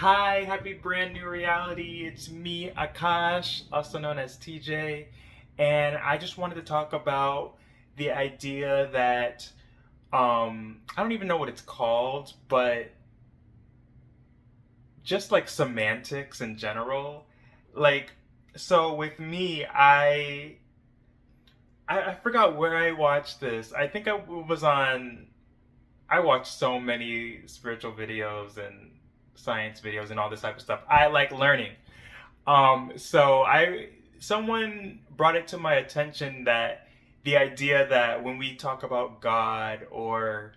Hi, happy brand new reality. It's me, Akash, also known as TJ, and I just wanted to talk about the idea that I don't even know what it's called, but just like semantics in general. Like so with me, I forgot where I watched this. I think I was on I watch so many spiritual videos and science videos and all this type of stuff. I like learning. So I someone brought it to my attention that the idea that when we talk about God, or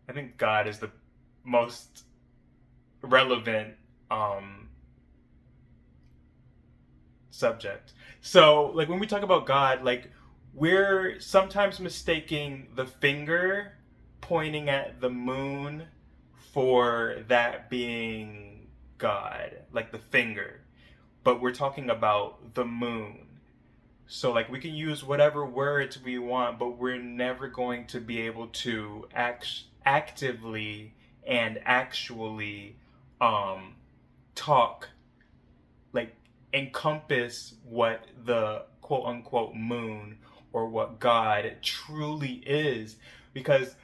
I think God is the most relevant um subject. So like when we talk about God, like we're sometimes mistaking the finger pointing at the moon for that being God, like the finger. But we're talking about the moon. So like we can use whatever words we want, but we're never going to be able to actively and actually um talk, like encompass what the quote unquote moon or what God truly is, because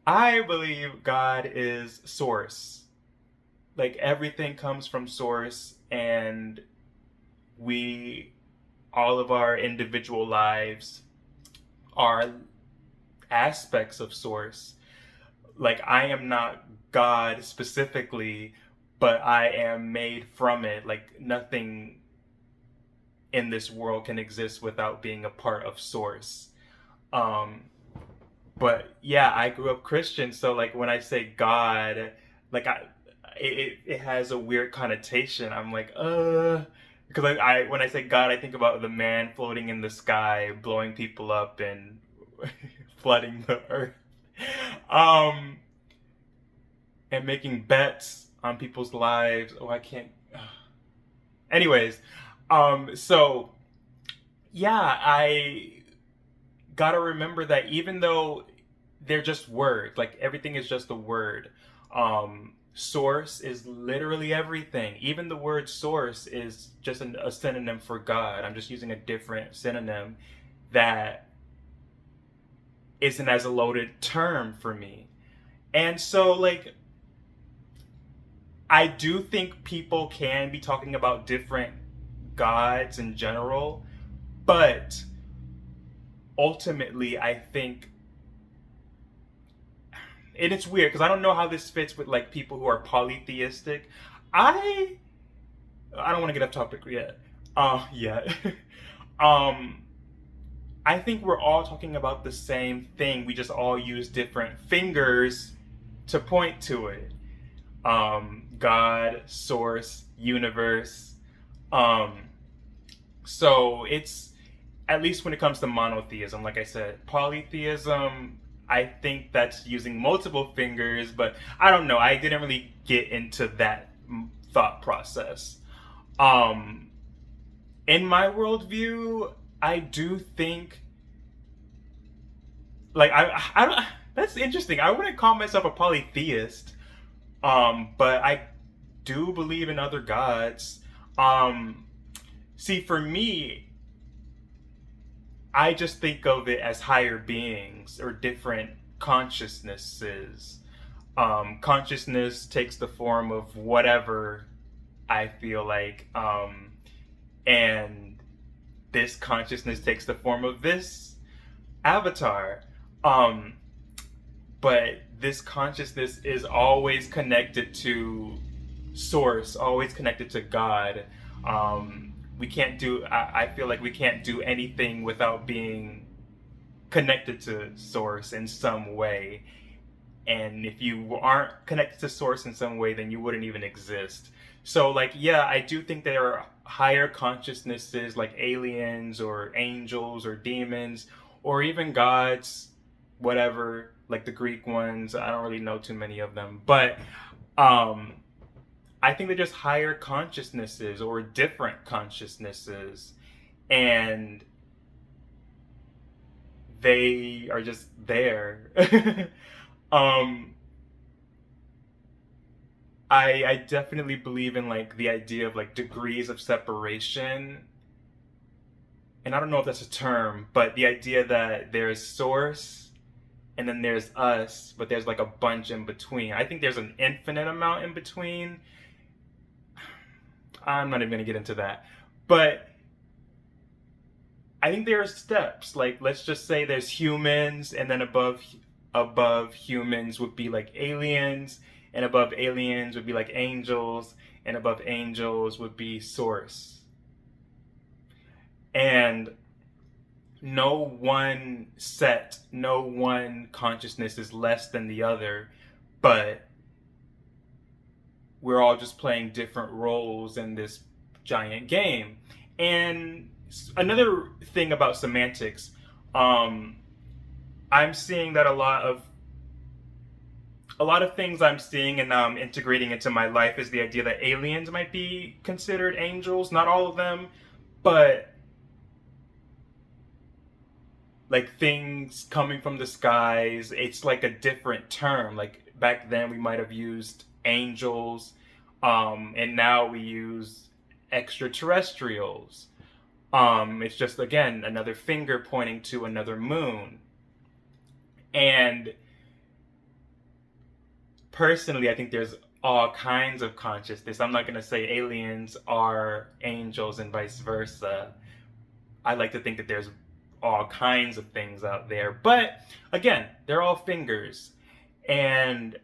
I believe God is source. Like everything comes from source, and we all of our individual lives are aspects of source. Like I am not God specifically, but I am made from it. Like nothing in this world can exist without being a part of source. Um, but yeah, I grew up Christian, so like when I say God, like it has a weird connotation. I'm like, because I when I say God, I think about the man floating in the sky, blowing people up and flooding the earth, um, and making bets on people's lives. Oh, I can't. Anyways, so yeah, I gotta remember that even though they're just words, like everything is just a word. Source is literally everything. Even the word source is just a synonym for God. I'm just using a different synonym that isn't as a loaded term for me. And so, like, I do think people can be talking about different gods in general, but ultimately, I think and it's weird because I don't know how this fits with like people who are polytheistic. I I don't want to get off topic yet. Yeah. um, I think we're all talking about the same thing. We just all use different fingers to point to it. God, source, universe. Um, so it's at least when it comes to monotheism, like I said, polytheism, I think that's using multiple fingers, but I don't know. I didn't really get into that thought process. Um, in my worldview, I do think, like, I don't, that's interesting. I wouldn't call myself a polytheist, but I do believe in other gods. Um, See, for me, I just think of it as higher beings or different consciousnesses. Consciousness takes the form of whatever I feel like, and this consciousness takes the form of this avatar. Um, but this consciousness is always connected to source, always connected to God. We can't do, I feel like we can't do anything without being connected to source in some way. And if you aren't connected to source in some way, then you wouldn't even exist. So like, yeah, I do think there are higher consciousnesses like aliens or angels or demons or even gods, whatever, like the Greek ones. I don't really know too many of them, but um I think they're just higher consciousnesses or different consciousnesses, and they are just there. um I definitely believe in like the idea of like degrees of separation. And I don't know if that's a term, but the idea that there's source and then there's us, but there's like a bunch in between. I think there's an infinite amount in between. I'm not even gonna get into that. But I think there are steps. Like let's just say there's humans, and then above humans would be like aliens, and above aliens would be like angels, and above angels would be source. And no one set, no one consciousness is less than the other, but we're all just playing different roles in this giant game. And another thing about semantics, um, I'm seeing that a lot of things I'm seeing and now I'm integrating into my life is the idea that aliens might be considered angels. Not all of them, but like things coming from the skies. It's like a different term. Like back then we might have used angels, and now we use extraterrestrials. It's just again another finger pointing to another moon. And personally, I think there's all kinds of consciousness. I'm not going to say aliens are angels and vice versa. I like to think that there's all kinds of things out there. But again, they're all fingers. And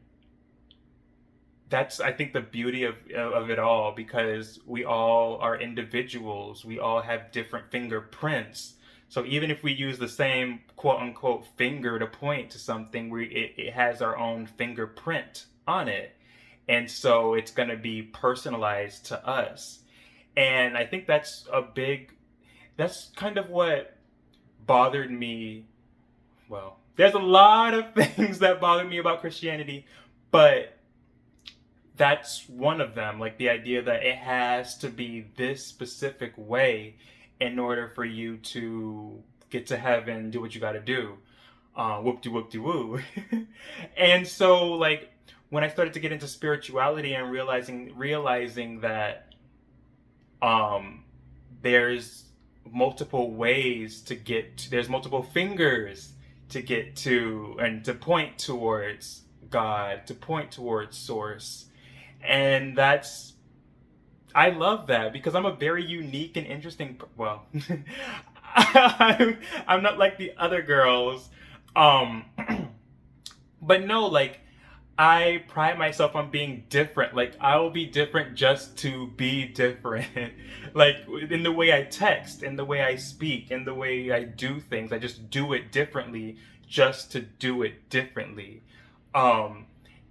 that's, I think, the beauty of it all, because we all are individuals. We all have different fingerprints. So even if we use the same quote unquote finger to point to something, it has our own fingerprint on it. And so it's going to be personalized to us. And I think that's kind of what bothered me. Well, there's a lot of things that bother me about Christianity, but that's one of them. Like the idea that it has to be this specific way in order for you to get to heaven, do what you got to do. Whoop de whoop de woo. And so, like, when I started to get into spirituality and realizing that um, there's multiple ways to there's multiple fingers to get to and to point towards God, to point towards source. And I love that because I'm a very unique and interesting, well, I'm not like the other girls. Um, but no, like, I pride myself on being different. Like, I will be different just to be different. Like, in the way I text, in the way I speak, in the way I do things, I just do it differently just to do it differently. Um,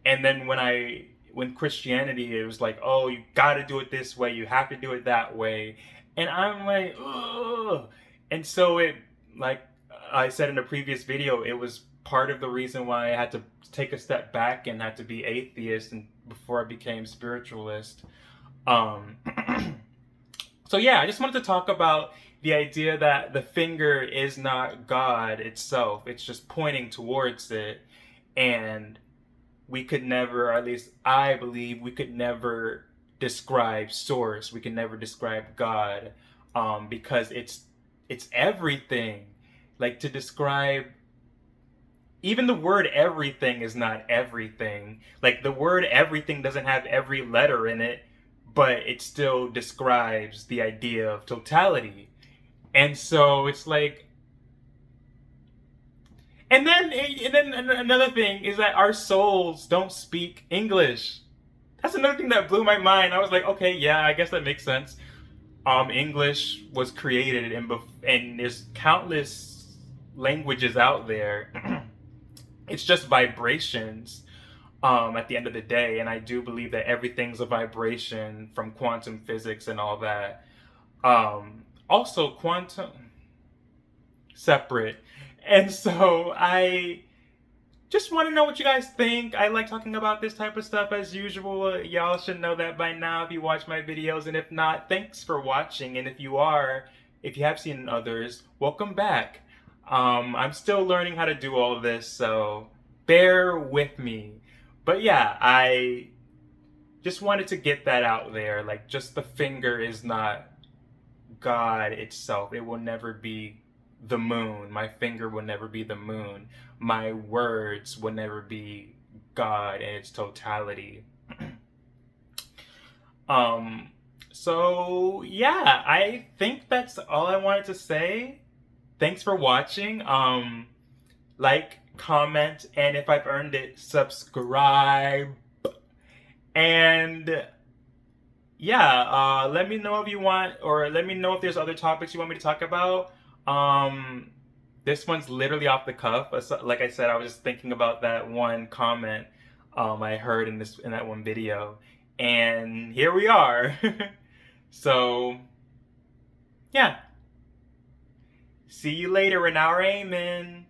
and then when Christianity, it was like, oh, you got to do it this way, you have to do it that way, and I'm like, ugh. And so like I said in a previous video, it was part of the reason why I had to take a step back and had to be atheist and before I became spiritualist. Um, so yeah, I just wanted to talk about the idea that the finger is not God itself; it's just pointing towards it, and we could never, or at least I believe, we could never describe source. We can never describe God, because it's everything. Like to describe, even the word everything is not everything. Like the word everything doesn't have every letter in it, but it still describes the idea of totality. And so it's like, and then another thing is that our souls don't speak English. That's another thing that blew my mind. I was like, okay, yeah, I guess that makes sense. English was created, and there's countless languages out there. It's just vibrations. At the end of the day, and I do believe that everything's a vibration from quantum physics and all that. Also, quantum separate. And so I just want to know what you guys think. I like talking about this type of stuff as usual. Y'all should know that by now if you watch my videos. And if not, thanks for watching. And if you have seen others, welcome back. I'm still learning how to do all of this, so bear with me. But yeah, just wanted to get that out there. Like, just the finger is not God itself. It will never be the moon. My finger will never be the moon. My words will never be God in its totality. um so yeah, I think that's all I wanted to say. Thanks for watching. Like, comment, and if I've earned it, subscribe. And yeah, let me know if you want, or let me know if there's other topics you want me to talk about. This one's literally off the cuff. Like I said, I was just thinking about that one comment I heard in that one video, and here we are. So yeah, see you later in our amen.